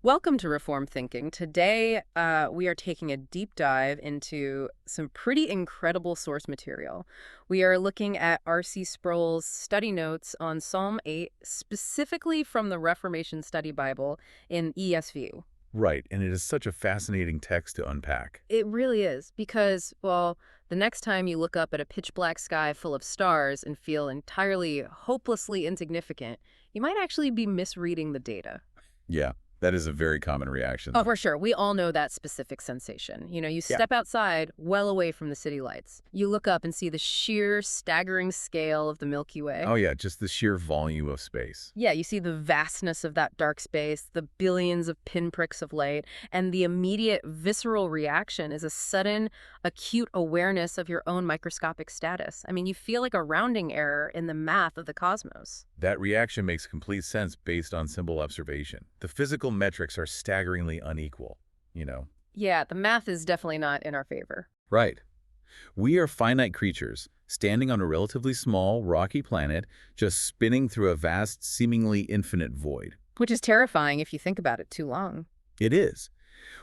Welcome to Reform Thinking. Today, we are taking a deep dive into some pretty incredible source material. We are looking at R.C. Sproul's study notes on Psalm 8, specifically from the Reformation Study Bible in ESV. Right, and it is such a fascinating text to unpack. It really is, because, well, the next time you look up at a pitch black sky full of stars and feel entirely hopelessly insignificant, you might actually be misreading the data. Yeah, that is a very common reaction. Oh, for sure. We all know that specific sensation. You Yeah. step outside, well away from the city lights. You look up and see the sheer, staggering scale of the Milky Way. Oh yeah, just the sheer volume of space. Yeah, you see the vastness of that dark space, the billions of pinpricks of light, and the immediate visceral reaction is a sudden, acute awareness of your own microscopic status. I mean, you feel like a rounding error in the math of the cosmos. That reaction makes complete sense based on simple observation. The physical metrics are staggeringly unequal, you know. Yeah, the math is definitely not in our favor. Right. We are finite creatures, standing on a relatively small, rocky planet, just spinning through a vast, seemingly infinite void. Which is terrifying if you think about it too long. It is.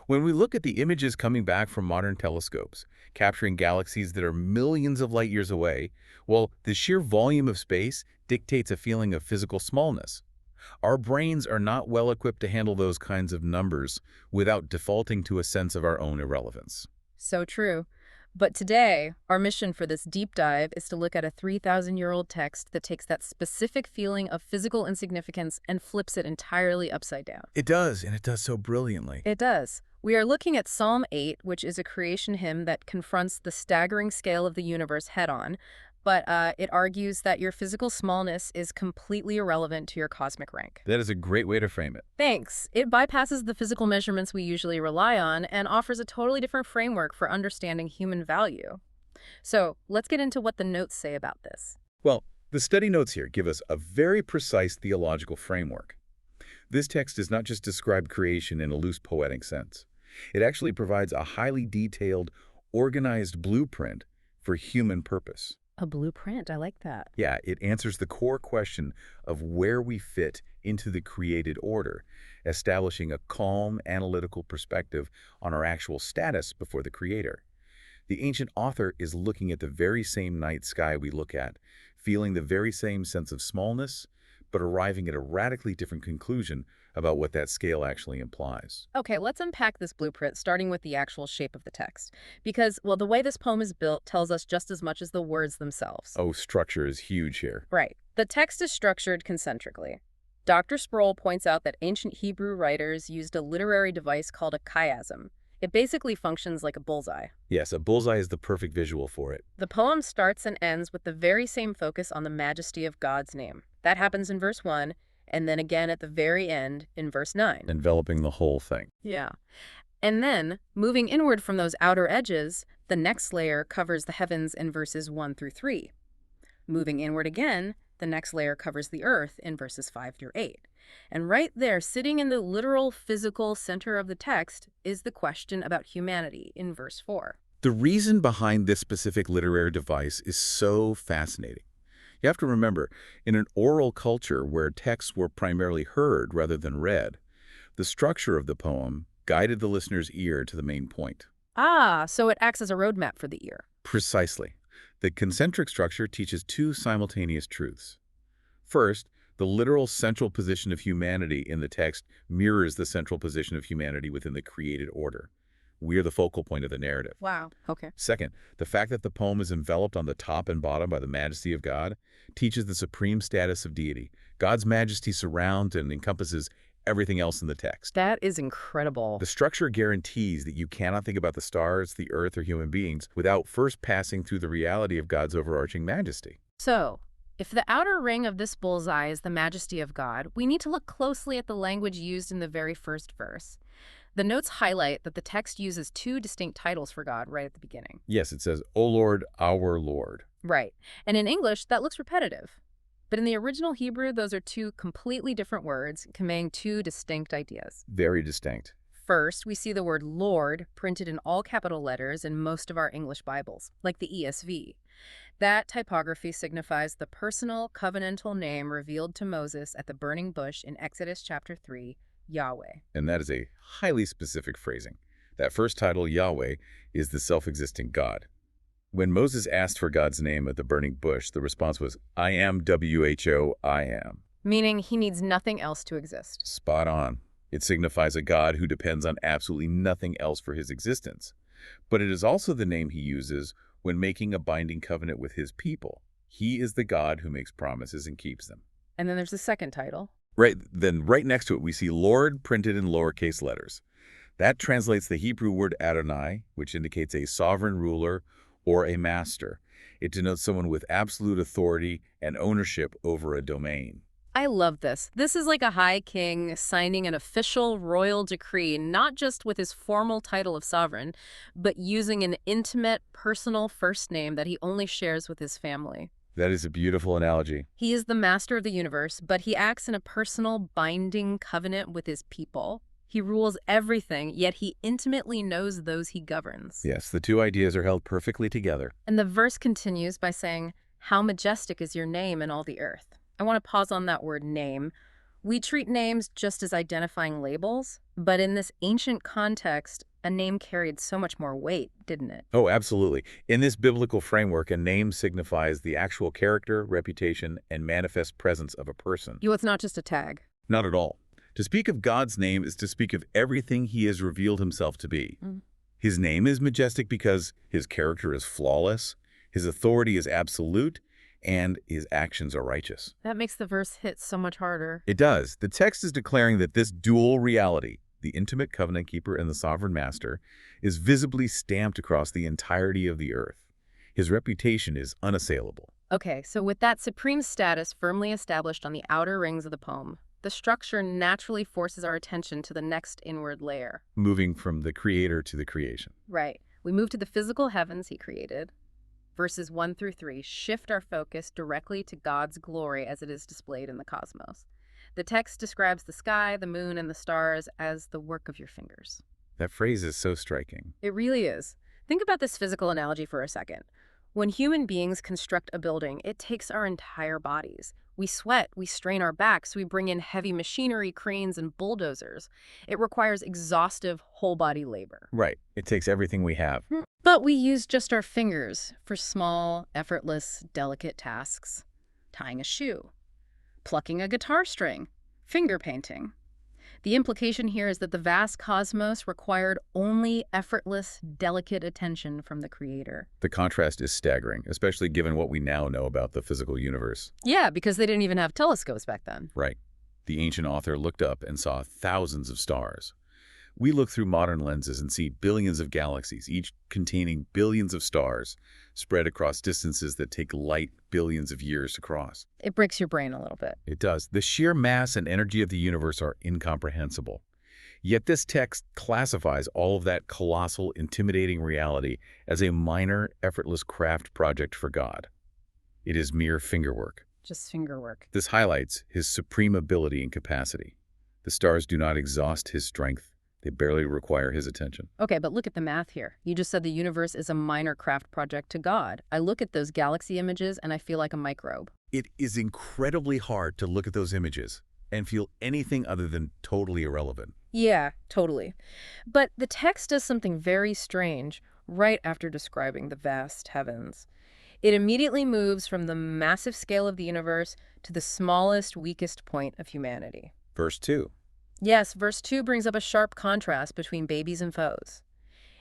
When we look at the images coming back from modern telescopes, capturing galaxies that are millions of light years away, well, the sheer volume of space dictates a feeling of physical smallness. Our brains are not well equipped to handle those kinds of numbers without defaulting to a sense of our own irrelevance. So true. But today, our mission for this deep dive is to look at a 3,000-year-old text that takes that specific feeling of physical insignificance and flips it entirely upside down. It does, and it does so brilliantly. It does. We are looking at Psalm 8, which is a creation hymn that confronts the staggering scale of the universe head-on, but it argues that your physical smallness is completely irrelevant to your cosmic rank. That is a great way to frame it. Thanks. It bypasses the physical measurements we usually rely on and offers a totally different framework for understanding human value. So let's get into what the notes say about this. Well, the study notes here give us a very precise theological framework. This text does not just describe creation in a loose poetic sense. It actually provides a highly detailed, organized blueprint for human purpose. A blueprint. I like that. Yeah, it answers the core question of where we fit into the created order, establishing a calm, analytical perspective on our actual status before the Creator. The ancient author is looking at the very same night sky we look at, feeling the very same sense of smallness, but arriving at a radically different conclusion about what that scale actually implies. Okay, let's unpack this blueprint, starting with the actual shape of the text. Because, well, the way this poem is built tells us just as much as the words themselves. Oh, structure is huge here. Right. The text is structured concentrically. Dr. Sproul points out that ancient Hebrew writers used a literary device called a chiasm. It basically functions like a bullseye. Yes, a bullseye is the perfect visual for it. The poem starts and ends with the very same focus on the majesty of God's name. That happens in verse 1, and then again at the very end in verse 9. Enveloping the whole thing. Yeah. And then, moving inward from those outer edges, the next layer covers the heavens in verses 1 through 3. Moving inward again, the next layer covers the earth in verses 5 through 8. And right there, sitting in the literal physical center of the text, is the question about humanity in verse 4. The reason behind this specific literary device is so fascinating. You have to remember, in an oral culture where texts were primarily heard rather than read, the structure of the poem guided the listener's ear to the main point. Ah, so it acts as a roadmap for the ear. Precisely. The concentric structure teaches two simultaneous truths. First, the literal central position of humanity in the text mirrors the central position of humanity within the created order. We are the focal point of the narrative. Wow. Okay. Second, the fact that the poem is enveloped on the top and bottom by the majesty of God teaches the supreme status of deity. God's majesty surrounds and encompasses everything else in the text. That is incredible. The structure guarantees that you cannot think about the stars, the earth, or human beings without first passing through the reality of God's overarching majesty. So, if the outer ring of this bullseye is the majesty of God, we need to look closely at the language used in the very first verse. The notes highlight that the text uses two distinct titles for God right at the beginning. Yes, it says, "O Lord, our Lord." Right. And in English, that looks repetitive. But in the original Hebrew, those are two completely different words conveying two distinct ideas. Very distinct. First, we see the word Lord printed in all capital letters in most of our English Bibles, like the ESV. That typography signifies the personal covenantal name revealed to Moses at the burning bush in Exodus chapter 3, Yahweh. And that is a highly specific phrasing. That first title, Yahweh, is the self-existing God. When Moses asked for God's name at the burning bush, the response was, I am WHO, I am. Meaning he needs nothing else to exist. Spot on. It signifies a God who depends on absolutely nothing else for his existence. But it is also the name he uses when making a binding covenant with his people. He is the God who makes promises and keeps them. And then there's the second title. Right next to it, we see Lord printed in lowercase letters. That translates the Hebrew word Adonai, which indicates a sovereign ruler or a master. It denotes someone with absolute authority and ownership over a domain. I love this. This is like a high king signing an official royal decree, not just with his formal title of sovereign, but using an intimate, personal first name that he only shares with his family. That is a beautiful analogy. He is the master of the universe, but he acts in a personal, binding covenant with his people. He rules everything, yet he intimately knows those he governs. Yes, the two ideas are held perfectly together. And the verse continues by saying, "How majestic is your name in all the earth." I want to pause on that word name. We treat names just as identifying labels, but in this ancient context, a name carried so much more weight, didn't it? Oh, absolutely. In this biblical framework, a name signifies the actual character, reputation, and manifest presence of a person. It's not just a tag. Not at all. To speak of God's name is to speak of everything he has revealed himself to be. His name is majestic because his character is flawless, his authority is absolute, and his actions are righteous. That makes the verse hit so much harder. It does. The text is declaring that this dual reality, the intimate covenant keeper and the sovereign master, is visibly stamped across the entirety of the earth. His reputation is unassailable. Okay, so with that supreme status firmly established on the outer rings of the poem, the structure naturally forces our attention to the next inward layer. Moving from the creator to the creation. Right. We move to the physical heavens he created. Verses 1 through 3 shift our focus directly to God's glory as it is displayed in the cosmos. The text describes the sky, the moon, and the stars as the work of your fingers. That phrase is so striking. It really is. Think about this physical analogy for a second. When human beings construct a building, it takes our entire bodies. We sweat, we strain our backs, we bring in heavy machinery, cranes, and bulldozers. It requires exhaustive whole-body labor. Right. It takes everything we have. But we use just our fingers for small, effortless, delicate tasks. Tying a shoe, plucking a guitar string, finger painting. The implication here is that the vast cosmos required only effortless, delicate attention from the Creator. The contrast is staggering, especially given what we now know about the physical universe. Yeah, because they didn't even have telescopes back then. Right. The ancient author looked up and saw thousands of stars. We look through modern lenses and see billions of galaxies, each containing billions of stars, spread across distances that take light billions of years to cross. It breaks your brain a little bit. It does. The sheer mass and energy of the universe are incomprehensible. Yet this text classifies all of that colossal, intimidating reality as a minor, effortless craft project for God. It is mere fingerwork. Just fingerwork. This highlights his supreme ability and capacity. The stars do not exhaust his strength. They barely require his attention. Okay, but look at the math here. You just said the universe is a minor craft project to God. I look at those galaxy images and I feel like a microbe. It is incredibly hard to look at those images and feel anything other than totally irrelevant. Yeah, totally. But the text does something very strange right after describing the vast heavens. It immediately moves from the massive scale of the universe to the smallest, weakest point of humanity. Verse 2. Yes, verse 2 brings up a sharp contrast between babies and foes.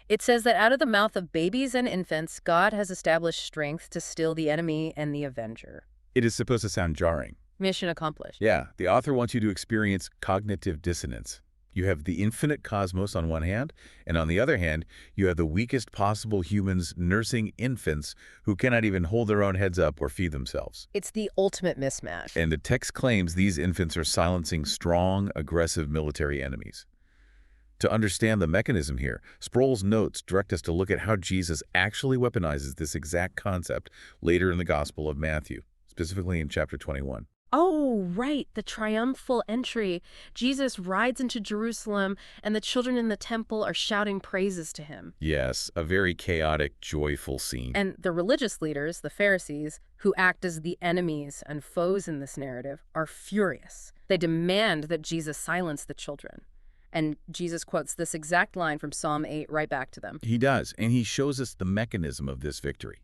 It says that out of the mouth of babies and infants, God has established strength to still the enemy and the avenger. It is supposed to sound jarring. Mission accomplished. Yeah, the author wants you to experience cognitive dissonance. You have the infinite cosmos on one hand, and on the other hand, you have the weakest possible humans nursing infants who cannot even hold their own heads up or feed themselves. It's the ultimate mismatch. And the text claims these infants are silencing strong, aggressive military enemies. To understand the mechanism here, Sproul's notes direct us to look at how Jesus actually weaponizes this exact concept later in the Gospel of Matthew, specifically in chapter 21. Oh, right, the triumphal entry. Jesus rides into Jerusalem, and the children in the temple are shouting praises to him. Yes, a very chaotic, joyful scene. And the religious leaders, the Pharisees, who act as the enemies and foes in this narrative, are furious. They demand that Jesus silence the children. And Jesus quotes this exact line from Psalm 8 right back to them. He does, and he shows us the mechanism of this victory.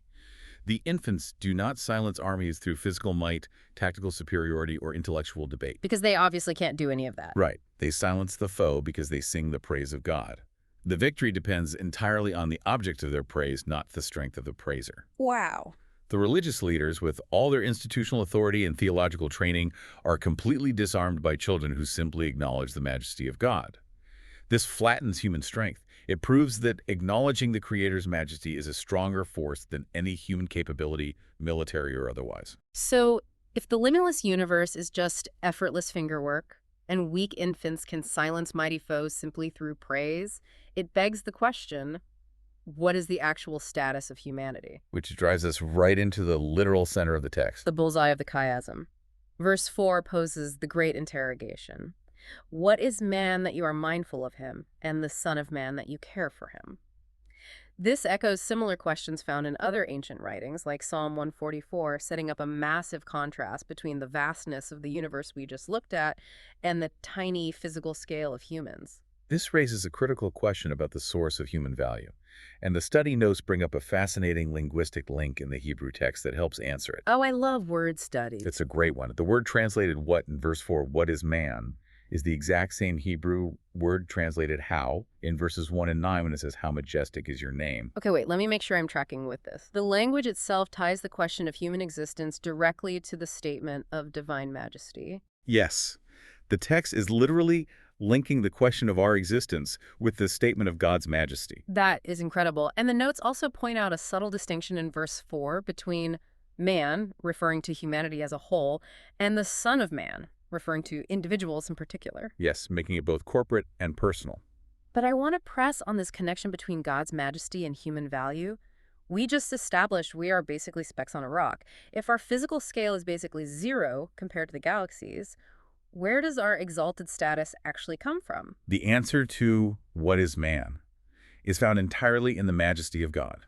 The infants do not silence armies through physical might, tactical superiority, or intellectual debate. Because they obviously can't do any of that. Right. They silence the foe because they sing the praise of God. The victory depends entirely on the object of their praise, not the strength of the praiser. Wow. The religious leaders, with all their institutional authority and theological training, are completely disarmed by children who simply acknowledge the majesty of God. This flattens human strength. It proves that acknowledging the Creator's majesty is a stronger force than any human capability, military or otherwise. So, if the limitless universe is just effortless fingerwork, and weak infants can silence mighty foes simply through praise, it begs the question, what is the actual status of humanity? Which drives us right into the literal center of the text. The bullseye of the chiasm. Verse 4 poses the great interrogation. What is man that you are mindful of him, and the Son of Man that you care for him? This echoes similar questions found in other ancient writings, like Psalm 144, setting up a massive contrast between the vastness of the universe we just looked at and the tiny physical scale of humans. This raises a critical question about the source of human value, and the study notes bring up a fascinating linguistic link in the Hebrew text that helps answer it. Oh, I love word studies. It's a great one. The word translated what in verse 4, what is man, is the exact same Hebrew word translated how in verses 1 and 9 when it says, how majestic is your name. Okay, wait, let me make sure I'm tracking with this. The language itself ties the question of human existence directly to the statement of divine majesty. Yes, the text is literally linking the question of our existence with the statement of God's majesty. That is incredible. And the notes also point out a subtle distinction in verse 4 between man, referring to humanity as a whole, and the Son of Man, referring to individuals in particular. Yes, making it both corporate and personal. But I want to press on this connection between God's majesty and human value. We just established we are basically specks on a rock. If our physical scale is basically zero compared to the galaxies, where does our exalted status actually come from? The answer to what is man is found entirely in the majesty of God.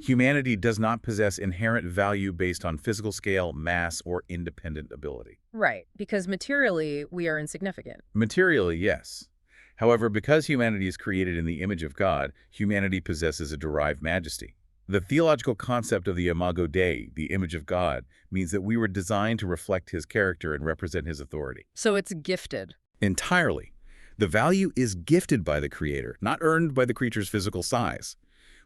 Humanity does not possess inherent value based on physical scale, mass, or independent ability. Right, because materially, we are insignificant. Materially, yes. However, because humanity is created in the image of God, humanity possesses a derived majesty. The theological concept of the imago Dei, the image of God, means that we were designed to reflect his character and represent his authority. So it's gifted. Entirely. The value is gifted by the Creator, not earned by the creature's physical size.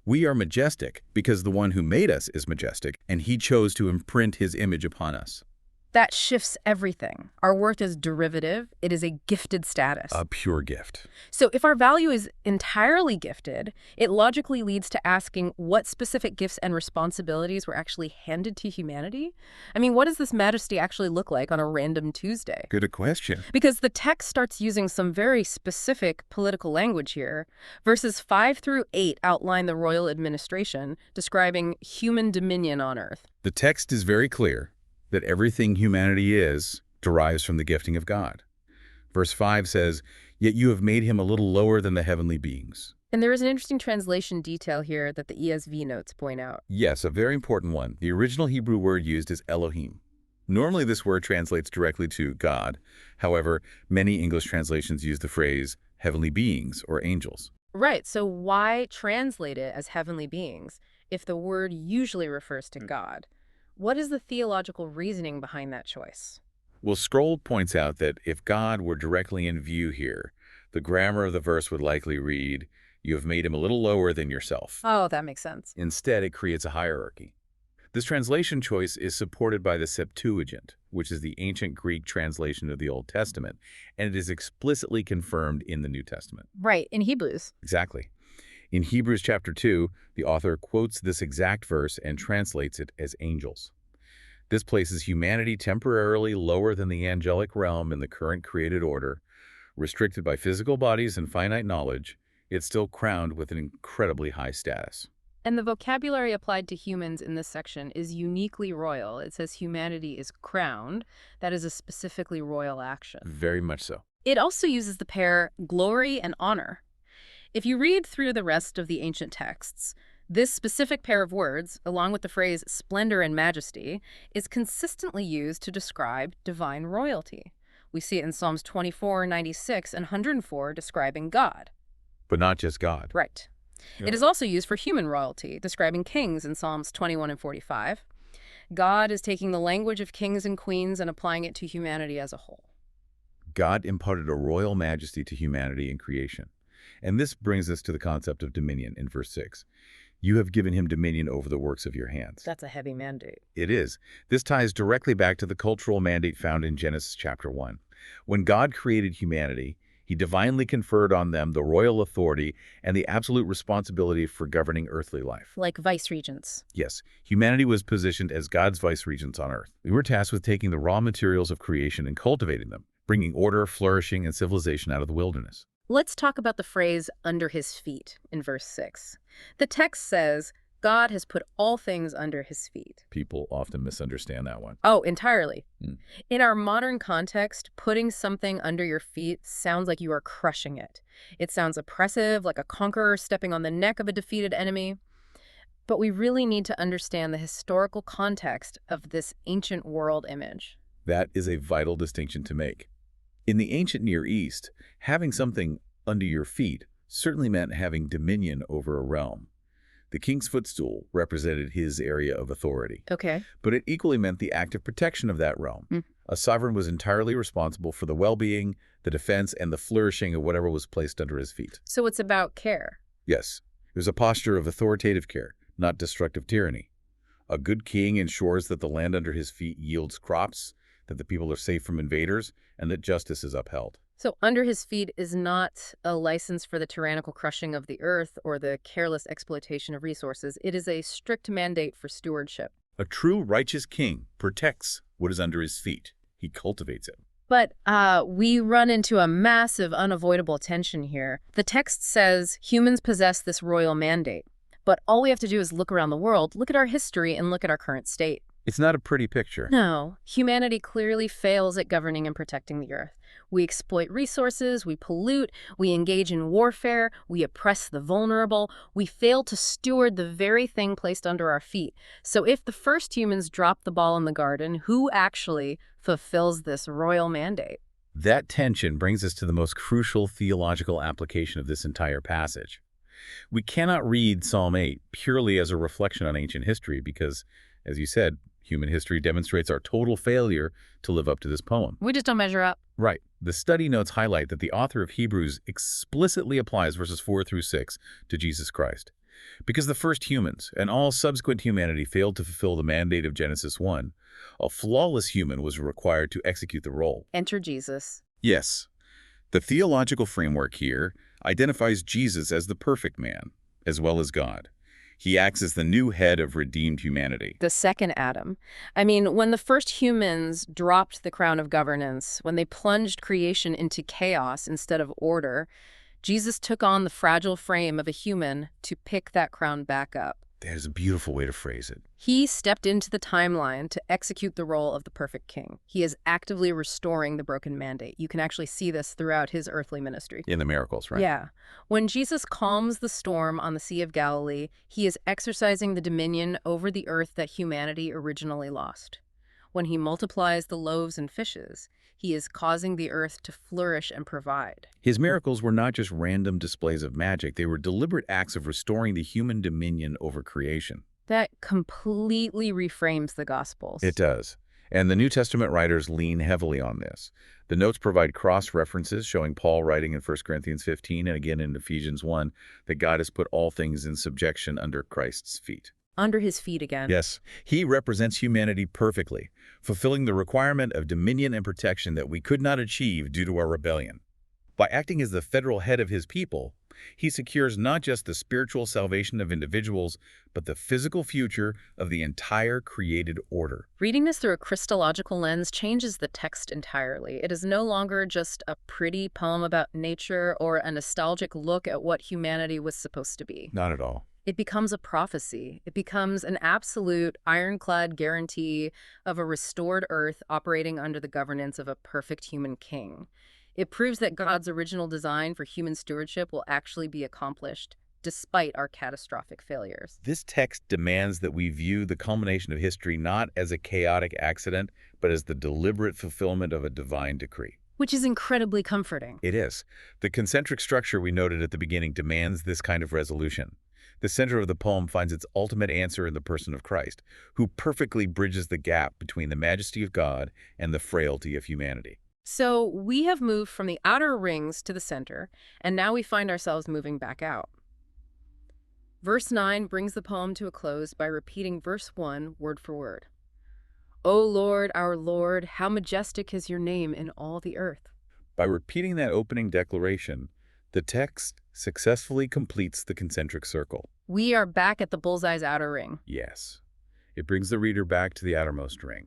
We are majestic because the one who made us is majestic, and he chose to imprint his image upon us. That shifts everything. Our worth is derivative. It is a gifted status. A pure gift. So if our value is entirely gifted, it logically leads to asking what specific gifts and responsibilities were actually handed to humanity? I mean, what does this majesty actually look like on a random Tuesday? Good question. Because the text starts using some very specific political language here. Verses 5 through 8 outline the royal administration, describing human dominion on earth. The text is very clear that everything humanity is derives from the gifting of God. Verse 5 says, "Yet you have made him a little lower than the heavenly beings." And there is an interesting translation detail here that the ESV notes point out. Yes, a very important one. The original Hebrew word used is Elohim. Normally this word translates directly to God. However, many English translations use the phrase heavenly beings or angels. Right, so why translate it as heavenly beings if the word usually refers to God? What is the theological reasoning behind that choice? Well, Sproul points out that if God were directly in view here, the grammar of the verse would likely read, "You have made him a little lower than yourself." Oh, that makes sense. Instead, it creates a hierarchy. This translation choice is supported by the Septuagint, which is the ancient Greek translation of the Old Testament, and it is explicitly confirmed in the New Testament. Right, in Hebrews. Exactly. In Hebrews chapter 2, the author quotes this exact verse and translates it as angels. This places humanity temporarily lower than the angelic realm in the current created order. Restricted by physical bodies and finite knowledge, it's still crowned with an incredibly high status. And the vocabulary applied to humans in this section is uniquely royal. It says humanity is crowned. That is a specifically royal action. Very much so. It also uses the pair glory and honor. If you read through the rest of the ancient texts, this specific pair of words, along with the phrase splendor and majesty, is consistently used to describe divine royalty. We see it in Psalms 24, 96, and 104 describing God. But not just God. Right. Yeah. It is also used for human royalty, describing kings in Psalms 21 and 45. God is taking the language of kings and queens and applying it to humanity as a whole. God imparted a royal majesty to humanity in creation. And this brings us to the concept of dominion in verse 6. You have given him dominion over the works of your hands. That's a heavy mandate. It is. This ties directly back to the cultural mandate found in Genesis chapter 1. When God created humanity, he divinely conferred on them the royal authority and the absolute responsibility for governing earthly life. Like vice-regents. Yes, humanity was positioned as God's vice-regents on earth. We were tasked with taking the raw materials of creation and cultivating them, bringing order, flourishing, and civilization out of the wilderness. Let's talk about the phrase under his feet in verse 6. The text says, God has put all things under his feet. People often misunderstand that one. Oh, entirely. Mm. In our modern context, putting something under your feet sounds like you are crushing it. It sounds oppressive, like a conqueror stepping on the neck of a defeated enemy. But we really need to understand the historical context of this ancient world image. That is a vital distinction to make. In the ancient Near East, having something under your feet certainly meant having dominion over a realm. The king's footstool represented his area of authority. Okay. But it equally meant the active protection of that realm. Mm. A sovereign was entirely responsible for the well-being, the defense, and the flourishing of whatever was placed under his feet. So it's about care. Yes, it was a posture of authoritative care, not destructive tyranny. A good king ensures that the land under his feet yields crops, that the people are safe from invaders, and that justice is upheld. So under his feet is not a license for the tyrannical crushing of the earth or the careless exploitation of resources. It is a strict mandate for stewardship. A true righteous king protects what is under his feet. He cultivates it. But we run into a massive, unavoidable tension here. The text says humans possess this royal mandate. But all we have to do is look around the world, look at our history, and look at our current state. It's not a pretty picture. No, humanity clearly fails at governing and protecting the earth. We exploit resources, we pollute, we engage in warfare, we oppress the vulnerable, we fail to steward the very thing placed under our feet. So if the first humans drop the ball in the garden, who actually fulfills this royal mandate? That tension brings us to the most crucial theological application of this entire passage. We cannot read Psalm 8 purely as a reflection on ancient history because, as you said, human history demonstrates our total failure to live up to this poem. We just don't measure up. Right. The study notes highlight that the author of Hebrews explicitly applies verses 4 through 6 to Jesus Christ. Because the first humans and all subsequent humanity failed to fulfill the mandate of Genesis 1, a flawless human was required to execute the role. Enter Jesus. Yes. The theological framework here identifies Jesus as the perfect man, as well as God. He acts as the new head of redeemed humanity. The second Adam. I mean, when the first humans dropped the crown of governance, when they plunged creation into chaos instead of order, Jesus took on the fragile frame of a human to pick that crown back up. That is a beautiful way to phrase it. He stepped into the timeline to execute the role of the perfect king. He is actively restoring the broken mandate. You can actually see this throughout his earthly ministry. In the miracles, right? Yeah. When Jesus calms the storm on the Sea of Galilee, he is exercising the dominion over the earth that humanity originally lost. When he multiplies the loaves and fishes, he is causing the earth to flourish and provide. His miracles were not just random displays of magic. They were deliberate acts of restoring the human dominion over creation. That completely reframes the Gospels. It does. And the New Testament writers lean heavily on this. The notes provide cross-references showing Paul writing in 1 Corinthians 15 and again in Ephesians 1 that God has put all things in subjection under Christ's feet. Under his feet again. Yes, he represents humanity perfectly, fulfilling the requirement of dominion and protection that we could not achieve due to our rebellion. By acting as the federal head of his people, he secures not just the spiritual salvation of individuals, but the physical future of the entire created order. Reading this through a Christological lens changes the text entirely. It is no longer just a pretty poem about nature or a nostalgic look at what humanity was supposed to be. Not at all. It becomes a prophecy. It becomes an absolute ironclad guarantee of a restored earth operating under the governance of a perfect human king. It proves that God's original design for human stewardship will actually be accomplished, despite our catastrophic failures. This text demands that we view the culmination of history not as a chaotic accident, but as the deliberate fulfillment of a divine decree. Which is incredibly comforting. It is. The concentric structure we noted at the beginning demands this kind of resolution. The center of the poem finds its ultimate answer in the person of Christ, who perfectly bridges the gap between the majesty of God and the frailty of humanity. So we have moved from the outer rings to the center, and now we find ourselves moving back out. Verse 9 brings the poem to a close by repeating verse 1 word for word. O Lord, our Lord, how majestic is your name in all the earth. By repeating that opening declaration, the text successfully completes the concentric circle. We are back at the bullseye's outer ring. Yes, it brings the reader back to the outermost ring.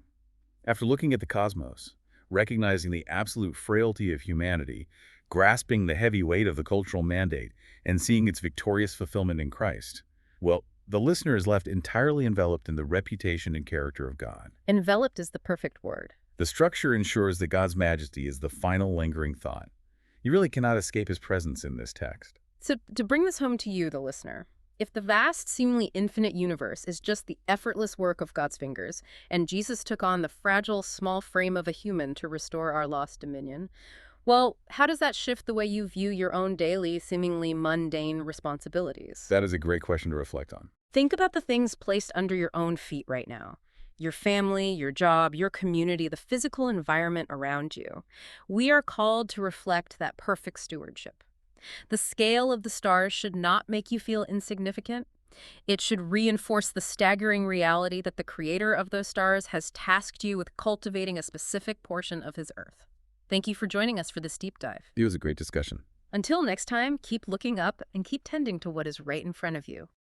After looking at the cosmos, recognizing the absolute frailty of humanity, grasping the heavy weight of the cultural mandate, and seeing its victorious fulfillment in Christ, well, the listener is left entirely enveloped in the reputation and character of God. Enveloped is the perfect word. The structure ensures that God's majesty is the final lingering thought. You really cannot escape his presence in this text. So to bring this home to you, the listener, if the vast, seemingly infinite universe is just the effortless work of God's fingers, and Jesus took on the fragile, small frame of a human to restore our lost dominion, well, how does that shift the way you view your own daily, seemingly mundane responsibilities? That is a great question to reflect on. Think about the things placed under your own feet right now. Your family, your job, your community, the physical environment around you. We are called to reflect that perfect stewardship. The scale of the stars should not make you feel insignificant. It should reinforce the staggering reality that the creator of those stars has tasked you with cultivating a specific portion of his earth. Thank you for joining us for this deep dive. It was a great discussion. Until next time, keep looking up and keep tending to what is right in front of you.